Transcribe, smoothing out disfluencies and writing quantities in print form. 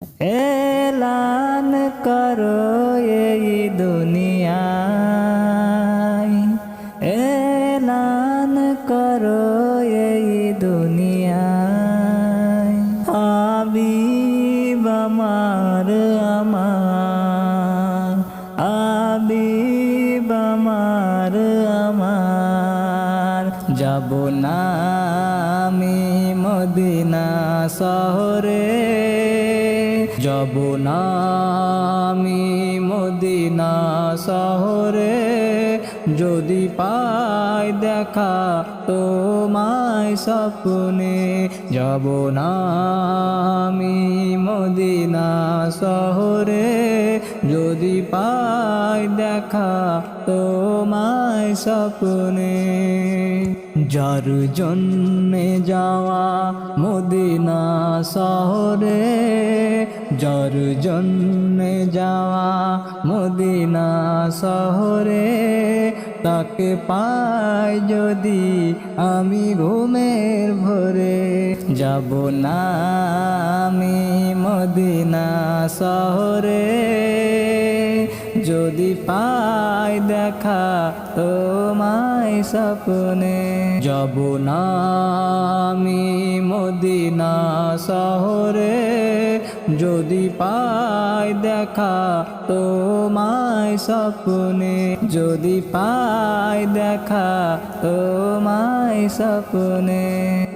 এলান করো এই দুনিয়ায়, এলান করো এই দুনিয়ায়। হাবিব আমার আমার, হাবিব আমার আমার। যাব না আমি মদিনা শহরে, যাব না আমি মদিনা শহরে। যদি পাই দেখা তোমায় স্বপ্নে, যাব না আমি মদিনা শহরে। যদি পাই দেখা তোমায় স্বপ্নে। যার জন্যে যাওয়া মদিনা শহরে, যার জন্যে যাওয়া মদিনা শহরে। তাকে পাই যদি আমি ঘুমের ভোরে, যাব না আমি মদিনা শহরে। যদি পাই দেখা তোমায় স্বপ্নে, যাব না আমি মদিনা শহরে। যদি পাই দেখা তোমায় স্বপ্নে, যদি পাই দেখা তোমায় স্বপ্নে।